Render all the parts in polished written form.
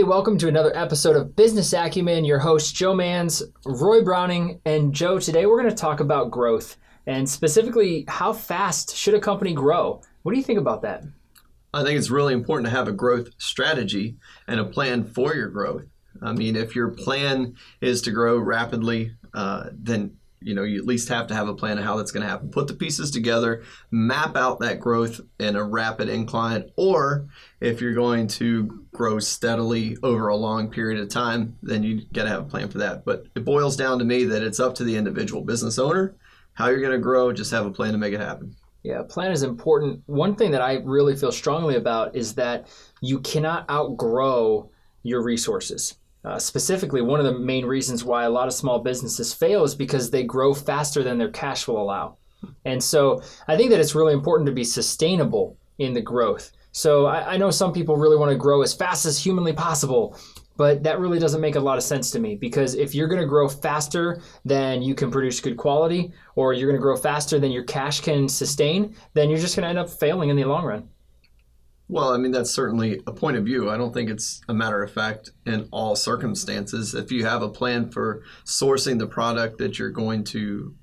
welcome to another episode of Business Acumen. Your host, Joe Mans, Roy Browning, and Joe. Today we're going to talk about growth, and specifically, how fast should a company grow? What do you think about that? I think it's really important to have a growth strategy and a plan for your growth. I mean, if your plan is to grow rapidly, then you at least have to have a plan of how that's going to happen. Put the pieces together, map out that growth in a rapid incline, or if you're going to grow steadily over a long period of time, then you got to have a plan for that. But it boils down to me that it's up to the individual business owner. How you're going to grow, just have a plan to make it happen. Yeah, a plan is important. One thing that I really feel strongly about is that you cannot outgrow your resources. Specifically, one of the main reasons why a lot of small businesses fail is because they grow faster than their cash will allow. And so I think that it's really important to be sustainable in the growth. So I know some people really want to grow as fast as humanly possible, but that really doesn't make a lot of sense to me, because if you're going to grow faster than you can produce good quality, or you're going to grow faster than your cash can sustain, then you're just going to end up failing in the long run. Well, I mean, that's certainly a point of view. I don't think it's a matter of fact in all circumstances. If you have a plan for sourcing the product that you're going to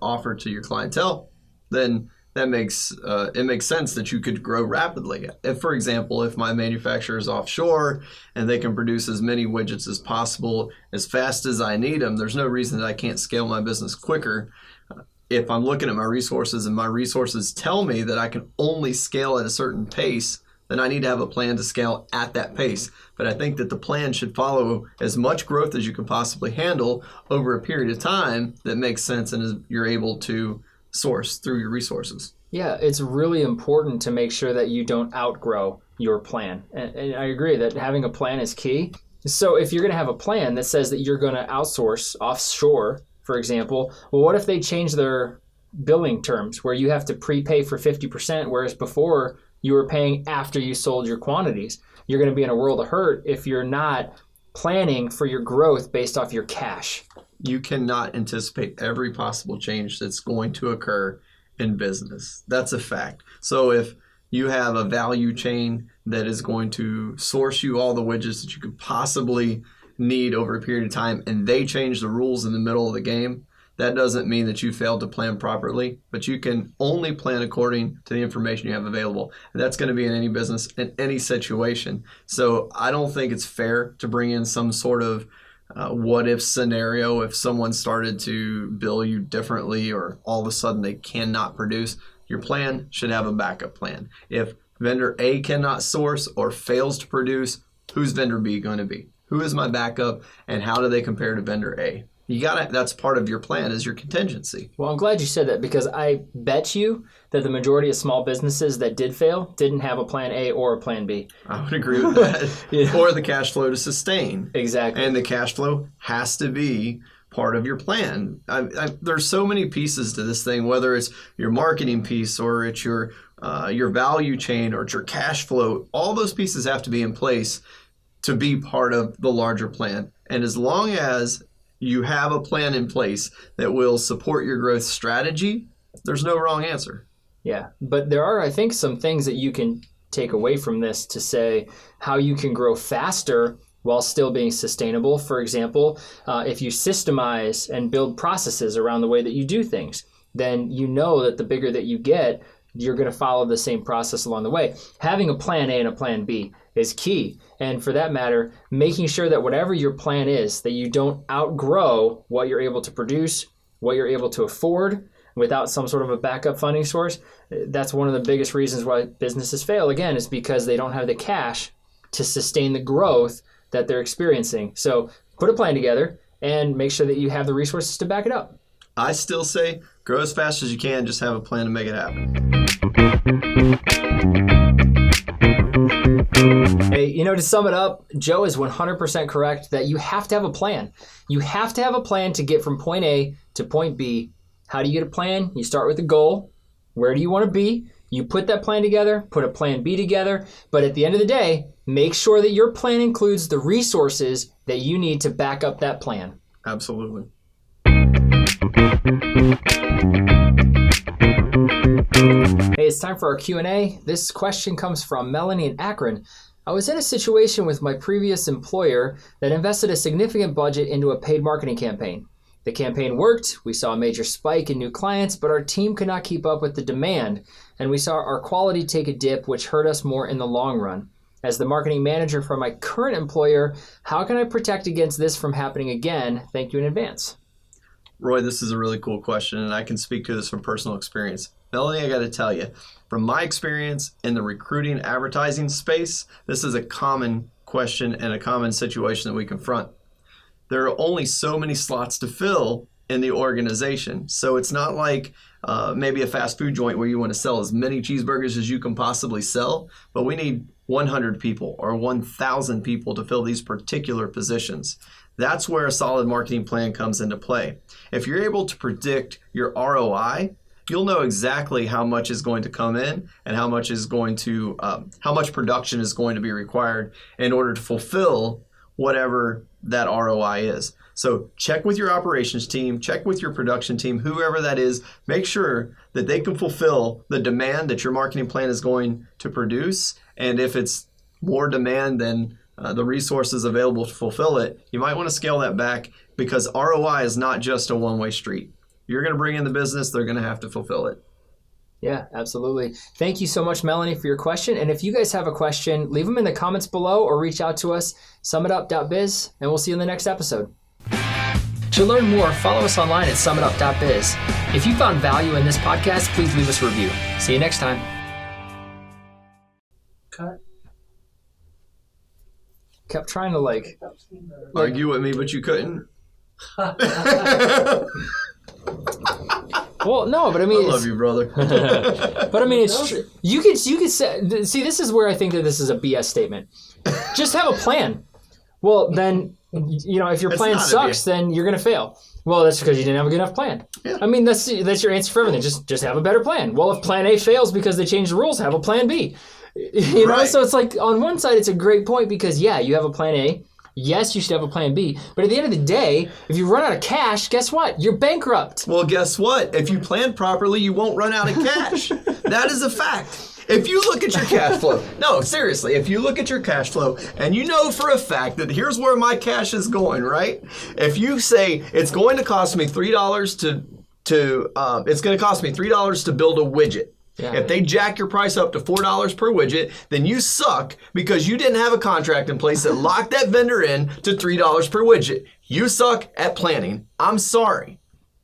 offer to your clientele, then it makes sense that you could grow rapidly. If, for example, if my manufacturer is offshore and they can produce as many widgets as possible as fast as I need them, there's no reason that I can't scale my business quicker. If I'm looking at my resources and my resources tell me that I can only scale at a certain pace, then I need to have a plan to scale at that pace. But I think that the plan should follow as much growth as you can possibly handle over a period of time that makes sense and you're able to source through your resources. Yeah, it's really important to make sure that you don't outgrow your plan. And I agree that having a plan is key. So if you're going to have a plan that says that you're going to outsource offshore, for example, well, what if they change their billing terms where you have to prepay for 50%, whereas before you were paying after you sold your quantities? You're going to be in a world of hurt if you're not planning for your growth based off your cash. You cannot anticipate every possible change that's going to occur in business. That's a fact. So if you have a value chain that is going to source you all the widgets that you could possibly need over a period of time, and they change the rules in the middle of the game, that doesn't mean that you failed to plan properly, but you can only plan according to the information you have available. And that's going to be in any business, in any situation. So I don't think it's fair to bring in some sort of what-if scenario if someone started to bill you differently or all of a sudden they cannot produce. Your plan should have a backup plan. If vendor A cannot source or fails to produce, who's vendor B going to be? Who is my backup, and how do they compare to vendor A? That's part of your plan, is your contingency. Well, I'm glad you said that, because I bet you that the majority of small businesses that did fail didn't have a plan A or a plan B. I would agree with that. Yeah. Or the cash flow to sustain. Exactly. And the cash flow has to be part of your plan. There's so many pieces to this thing, whether it's your marketing piece or it's your value chain or it's your cash flow. All those pieces have to be in place to be part of the larger plan. And as long as you have a plan in place that will support your growth strategy, there's no wrong answer. Yeah, but there are, I think, some things that you can take away from this to say how you can grow faster while still being sustainable. For example, if you systemize and build processes around the way that you do things, then you know that the bigger that you get, you're going to follow the same process along the way. Having a plan A and a plan B is key. And for that matter, making sure that whatever your plan is, that you don't outgrow what you're able to produce, what you're able to afford without some sort of a backup funding source. That's one of the biggest reasons why businesses fail, again, is because they don't have the cash to sustain the growth that they're experiencing. So put a plan together and make sure that you have the resources to back it up. I still say grow as fast as you can, just have a plan to make it happen. Hey, to sum it up, Joe is 100% correct that you have to have a plan. You have to have a plan to get from point A to point B. How do you get a plan? You start with a goal. Where do you want to be? You put that plan together, put a plan B together, but at the end of the day, make sure that your plan includes the resources that you need to back up that plan. Absolutely. Hey, it's time for our Q&A. This question comes from Melanie in Akron. I was in a situation with my previous employer that invested a significant budget into a paid marketing campaign. The campaign worked, we saw a major spike in new clients, but our team could not keep up with the demand, and we saw our quality take a dip, which hurt us more in the long run. As the marketing manager for my current employer, how can I protect against this from happening again? Thank you in advance. Roy, this is a really cool question, and I can speak to this from personal experience. Melanie, I got to tell you, from my experience in the recruiting advertising space, this is a common question and a common situation that we confront. There are only so many slots to fill in the organization. So it's not like maybe a fast food joint where you want to sell as many cheeseburgers as you can possibly sell, but we need 100 people or 1,000 people to fill these particular positions. That's where a solid marketing plan comes into play. If you're able to predict your ROI, you'll know exactly how much is going to come in and how much production is going to be required in order to fulfill whatever that ROI is. So check with your operations team, check with your production team, whoever that is, make sure that they can fulfill the demand that your marketing plan is going to produce. And if it's more demand than the resources available to fulfill it, you might want to scale that back, because ROI is not just a one-way street. You're going to bring in the business, they're going to have to fulfill it. Yeah, absolutely. Thank you so much, Melanie, for your question. And if you guys have a question, leave them in the comments below or reach out to us, summitup.biz, and we'll see you in the next episode. To learn more, follow us online at summitup.biz. If you found value in this podcast, please leave us a review. See you next time. Cut. Kept trying to Argue with me, but you couldn't. Well, no, but I mean, I love you, brother. But I mean, it's true. You could say, see, this is where I think that this is a BS statement. Just have a plan. Well, then, if your plan sucks, then you're going to fail. Well, that's because you didn't have a good enough plan. Yeah. I mean, that's your answer for everything. Just have a better plan. Well, if plan A fails because they changed the rules, have a plan B. You know, so it's like, on one side, it's a great point because, yeah, you have a plan A. Yes, you should have a plan B. But at the end of the day, if you run out of cash, guess what? You're bankrupt. Well, guess what? If you plan properly, you won't run out of cash. That is a fact. If you look at your cash flow, no, seriously, if you look at your cash flow and you know for a fact that here's where my cash is going, right? If you say it's going to cost me $3 to build a widget. Yeah. If they jack your price up to $4 per widget, then you suck because you didn't have a contract in place that locked that vendor in to $3 per widget. You suck at planning. I'm sorry.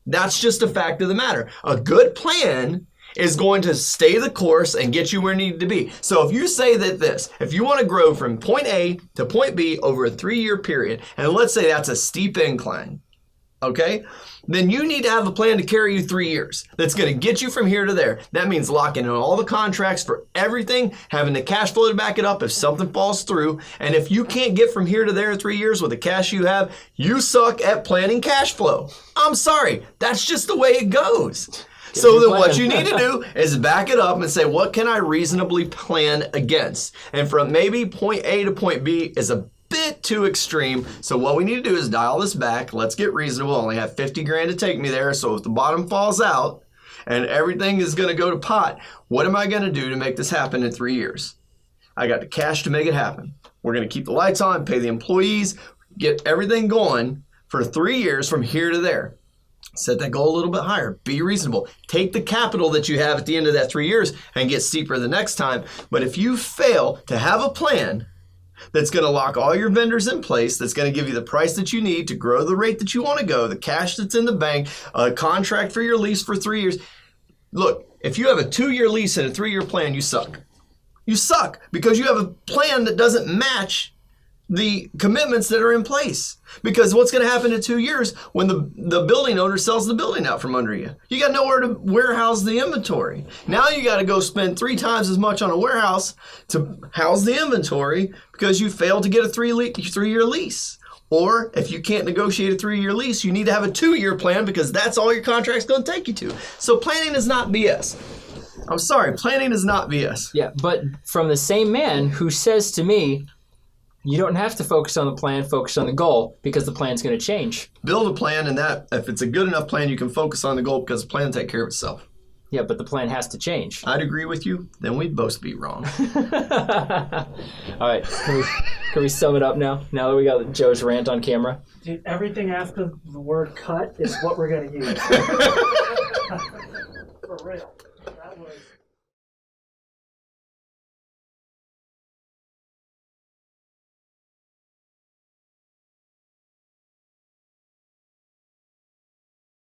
That's just a fact of the matter. A good plan is going to stay the course and get you where you need to be. So if you say that if you want to grow from point A to point B over a 3-year period, and let's say that's a steep incline, okay? Then you need to have a plan to carry you 3 years. That's going to get you from here to there. That means locking in all the contracts for everything, having the cash flow to back it up if something falls through. And if you can't get from here to there in 3 years with the cash you have, you suck at planning cash flow. I'm sorry. That's just the way it goes. So then what you need to do is back it up and say, what can I reasonably plan against? And from maybe point A to point B is a bit too extreme. So what we need to do is dial this back. Let's get reasonable. I only have 50 grand to take me there. So if the bottom falls out and everything is going to go to pot, what am I going to do to make this happen in 3 years? I got the cash to make it happen. We're going to keep the lights on, pay the employees, get everything going for 3 years from here to there. Set that goal a little bit higher. Be reasonable. Take the capital that you have at the end of that 3 years and get steeper the next time. But if you fail to have a plan that's going to lock all your vendors in place, that's going to give you the price that you need to grow the rate that you want to go, the cash that's in the bank, a contract for your lease for 3 years. Look, if you have a 2-year lease and a 3-year plan, you suck. You suck because you have a plan that doesn't match the commitments that are in place. Because what's going to happen in 2 years when the building owner sells the building out from under you? You got nowhere to warehouse the inventory. Now you got to go spend 3 times as much on a warehouse to house the inventory because you failed to get a 3-year lease. Or if you can't negotiate a 3-year lease, you need to have a 2-year plan because that's all your contract's going to take you to. So planning is not BS. I'm sorry, planning is not BS. Yeah, but from the same man who says to me, you don't have to focus on the plan, focus on the goal because the plan's going to change. Build a plan, and that if it's a good enough plan, you can focus on the goal because the plan will take care of itself. Yeah, but the plan has to change. I'd agree with you. Then we'd both be wrong. All right, can we sum it up now? Now that we got Joe's rant on camera. Dude, everything after the word cut is what we're going to use. For real. That was...